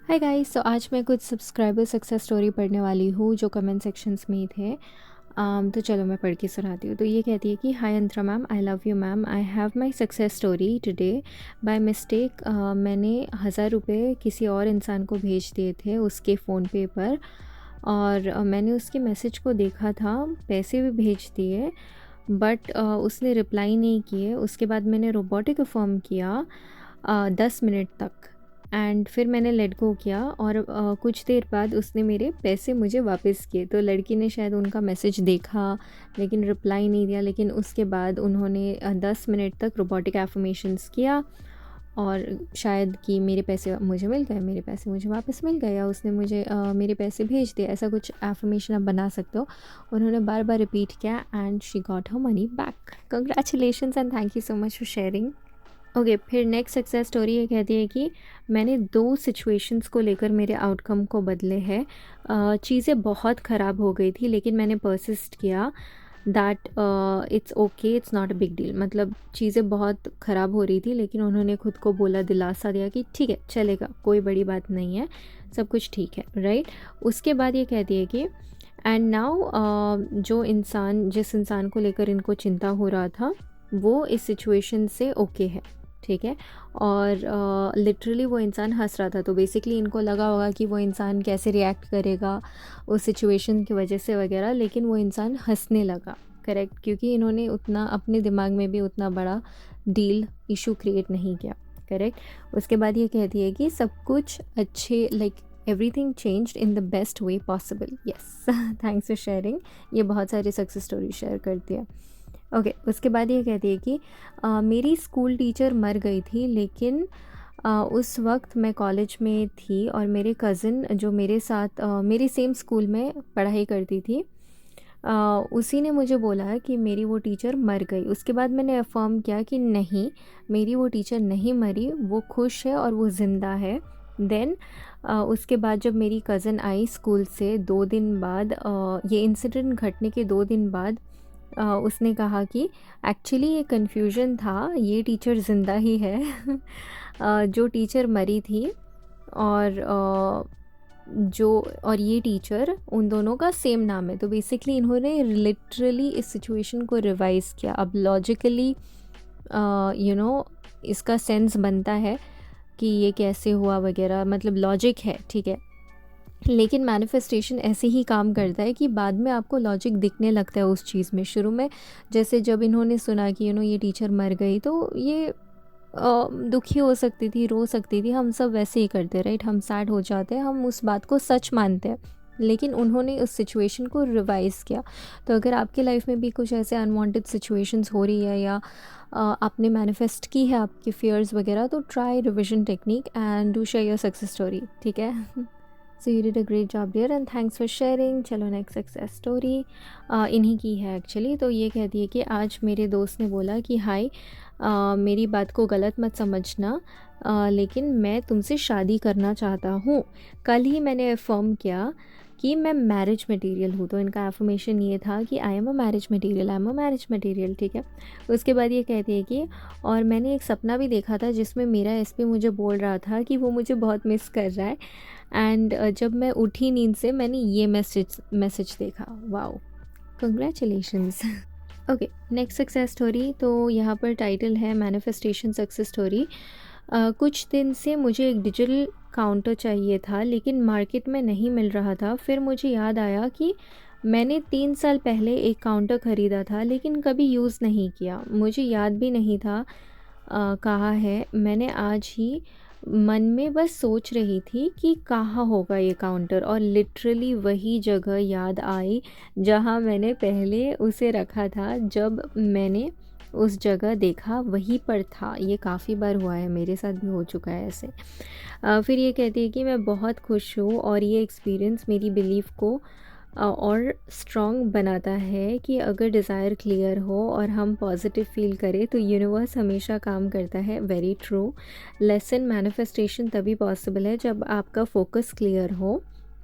Hi guys, तो आज मैं कुछ सब्सक्राइबर सक्सेस स्टोरी पढ़ने वाली हूँ जो कमेंट सेक्शंस में ही थे। तो चलो मैं पढ़ के सुनाती हूँ। तो ये कहती है कि hi Antara ma'am, I love you ma'am, I have my success story today. By mistake मैंने 1000 रुपये किसी और इंसान को भेज दिए थे उसके फ़ोन पे पर, और मैंने उसके मैसेज को देखा था, पैसे भी भेज दिए, बट उसने रिप्लाई नहीं किए। उसके बाद मैंने रोबोटिक अफर्म किया 10 मिनट तक, एंड फिर मैंने लेट गो किया, और कुछ देर बाद उसने मेरे पैसे मुझे वापस किए। तो लड़की ने शायद उनका मैसेज देखा लेकिन रिप्लाई नहीं दिया, लेकिन उसके बाद उन्होंने 10 मिनट तक रोबोटिक एफर्मेशंस किया, और शायद कि मेरे पैसे मुझे मिल गए, मेरे पैसे मुझे वापस मिल गए, या उसने मुझे मेरे पैसे भेज दिए, ऐसा कुछ एफर्मेशन आप बना सकते हो। उन्होंने बार बार रिपीट किया and she got her money back. Congratulations and thank you so much for sharing. Okay, फिर नेक्स्ट सक्सेस स्टोरी ये कहती है कि मैंने 2 सिचुएशंस को लेकर मेरे आउटकम को बदले हैं। चीज़ें बहुत ख़राब हो गई थी लेकिन मैंने परसिस्ट किया that it's okay, it's not a big deal. मतलब चीज़ें बहुत ख़राब हो रही थी लेकिन उन्होंने खुद को बोला, दिलासा दिया कि ठीक है, चलेगा, कोई बड़ी बात नहीं है, सब कुछ ठीक है, राइट। उसके बाद ये कहती है कि एंड नाउ जिस इंसान को लेकर इनको चिंता हो रहा था वो इस सिचुएशन से ओके है, ठीक है। और लिटरली वो इंसान हंस रहा था, तो बेसिकली इनको लगा होगा कि वो इंसान कैसे रिएक्ट करेगा उस सिचुएशन की वजह से वगैरह, लेकिन वो इंसान हंसने लगा, करेक्ट, क्योंकि इन्होंने उतना अपने दिमाग में भी उतना बड़ा डील इशू क्रिएट नहीं किया, करेक्ट। उसके बाद ये कहती है कि सब कुछ अच्छे, like everything changed in the best way possible. Yes, thanks for sharing. ये बहुत सारी सक्सेस स्टोरी शेयर करती है। ओके, उसके बाद ये कहती है कि मेरी स्कूल टीचर मर गई थी, लेकिन उस वक्त मैं कॉलेज में थी और मेरे कज़िन जो मेरे साथ मेरे सेम स्कूल में पढ़ाई करती थी, उसी ने मुझे बोला कि मेरी वो टीचर मर गई। उसके बाद मैंने अफ़र्म किया कि नहीं, मेरी वो टीचर नहीं मरी, वो खुश है और वो ज़िंदा है। देन उसके बाद जब मेरी कज़िन आई स्कूल से 2 दिन बाद, ये इंसिडेंट घटने के 2 दिन बाद, उसने कहा कि एक्चुअली ये कन्फ्यूजन था, ये टीचर ज़िंदा ही है जो टीचर मरी थी, और ये टीचर, उन दोनों का सेम नाम है। तो बेसिकली इन्होंने लिटरली इस सिचुएशन को रिवाइज़ किया। अब लॉजिकली इसका सेंस बनता है कि ये कैसे हुआ वगैरह, मतलब लॉजिक है, ठीक है। लेकिन मैनिफेस्टेशन ऐसे ही काम करता है कि बाद में आपको लॉजिक दिखने लगता है उस चीज़ में। शुरू में जैसे जब इन्होंने सुना कि ये टीचर मर गई, तो ये दुखी हो सकती थी, रो सकती थी, हम सब वैसे ही करते, राइट। हम सैड हो जाते हैं, हम उस बात को सच मानते हैं, लेकिन उन्होंने उस सिचुएशन को रिवाइज़ किया। तो अगर आपके लाइफ में भी कुछ ऐसे अनवांटेड सिचुएशंस हो रही है, या आपने मैनिफेस्ट की है आपकी फियर्स वगैरह, तो try revision technique and do share your success story, ठीक है। So you did a great job dear and thanks for sharing. चलो नेक्स्ट सक्सेस स्टोरी इन्हीं की है एक्चुअली। तो ये कहती है कि आज मेरे दोस्त ने बोला कि हाय, मेरी बात को गलत मत समझना, लेकिन मैं तुमसे शादी करना चाहता हूँ। कल ही मैंने अफर्म किया कि मैं मैरिज मटेरियल हूँ। तो इनका एफर्मेशन ये था कि I am a marriage material, I am a marriage material, ठीक है। उसके बाद ये कहती है कि और मैंने एक सपना भी देखा था जिसमें मेरा एसपी मुझे बोल रहा था कि वो मुझे बहुत मिस कर रहा है, एंड जब मैं उठी नींद से मैंने ये मैसेज देखा। Wow, congratulations. Okay, next success story. तो यहाँ पर टाइटल है मैनिफेस्टेशन सक्सेस स्टोरी। कुछ दिन से मुझे एक डिजिटल काउंटर चाहिए था लेकिन मार्केट में नहीं मिल रहा था। फिर मुझे याद आया कि मैंने 3 साल पहले एक काउंटर ख़रीदा था लेकिन कभी यूज़ नहीं किया। मुझे याद भी नहीं था कहाँ है। मैंने आज ही मन में बस सोच रही थी कि कहाँ होगा ये काउंटर, और लिटरली वही जगह याद आई जहाँ मैंने पहले उसे रखा था। जब मैंने उस जगह देखा वहीं पर था। ये काफ़ी बार हुआ है, मेरे साथ भी हो चुका है ऐसे। फिर ये कहती है कि मैं बहुत खुश हूँ और ये एक्सपीरियंस मेरी बिलीफ को और स्ट्रॉन्ग बनाता है कि अगर डिज़ायर क्लियर हो और हम पॉजिटिव फील करें तो यूनिवर्स हमेशा काम करता है। Very true. लेसन मैनिफेस्टेशन तभी पॉसिबल है जब आपका फोकस क्लियर हो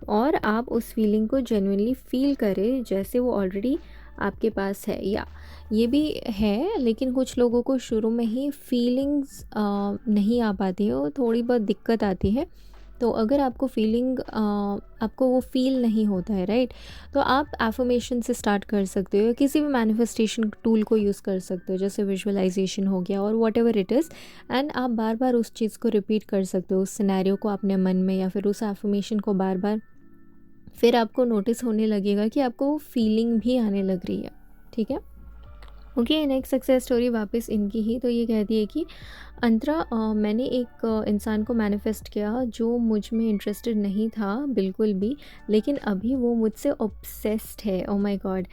और आप उस फीलिंग को जेन्युइनली फील करें जैसे वो ऑलरेडी आपके पास है। या ये भी है, लेकिन कुछ लोगों को शुरू में ही फीलिंग्स नहीं आ पाती है और थोड़ी बहुत दिक्कत आती है, तो अगर आपको आपको वो फ़ील नहीं होता है, राइट, तो आप एफर्मेशन से स्टार्ट कर सकते हो, किसी भी मैनिफेस्टेशन टूल को यूज़ कर सकते हो, जैसे विजुअलाइजेशन हो गया और what ever it is. And आप बार बार उस चीज़ को रिपीट कर सकते हो, उस सिनेरियो को अपने मन में, या फिर उस एफर्मेशन को बार बार। फिर आपको नोटिस होने लगेगा कि आपको वो फीलिंग भी आने लग रही है। ठीक है। ओके, नेक्स्ट सक्सेस स्टोरी वापस इनकी ही। तो ये कहती है कि अंतरा, मैंने एक इंसान को मैनिफेस्ट किया जो मुझ में इंटरेस्टेड नहीं था बिल्कुल भी, लेकिन अभी वो मुझसे ऑब्सेस्ड है। Oh my God.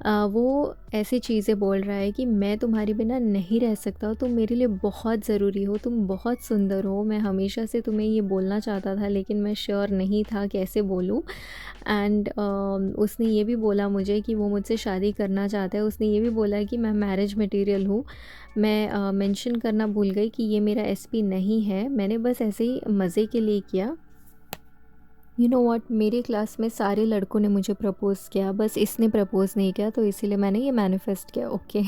वो ऐसी चीज़ें बोल रहा है कि मैं तुम्हारे बिना नहीं रह सकता, तुम मेरे लिए बहुत ज़रूरी हो, तुम बहुत सुंदर हो, मैं हमेशा से तुम्हें ये बोलना चाहता था लेकिन मैं श्योर नहीं था कैसे बोलूँ। एंड उसने ये भी बोला मुझे कि वो मुझसे शादी करना चाहता है। उसने ये भी बोला कि मैं मैरिज मटेरियल हूँ। मैं मेंशन करना भूल गई कि ये मेरा एसपी नहीं है, मैंने बस ऐसे ही मज़े के लिए किया। यू नो व्हाट, मेरे क्लास में सारे लड़कों ने मुझे प्रपोज़ किया, बस इसने प्रपोज़ नहीं किया, तो इसीलिए मैंने ये मैनिफेस्ट किया। ओके।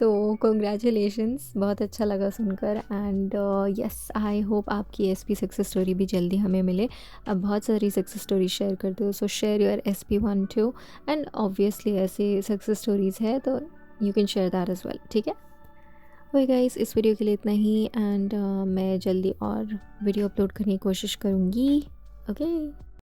तो कॉन्ग्रेचुलेशंस, बहुत अच्छा लगा सुनकर। एंड यस, आई होप आपकी एसपी सक्सेस स्टोरी भी जल्दी हमें मिले। आप बहुत सारी सक्सेस स्टोरी शेयर करते हो, so share your SP1 too. And obviously ऐसी सक्सेस स्टोरीज़ है तो you can share that as well. ठीक है। ओके गाइस, इस वीडियो के लिए इतना ही। एंड मैं जल्दी और वीडियो अपलोड करने की कोशिश करूँगी। ओके।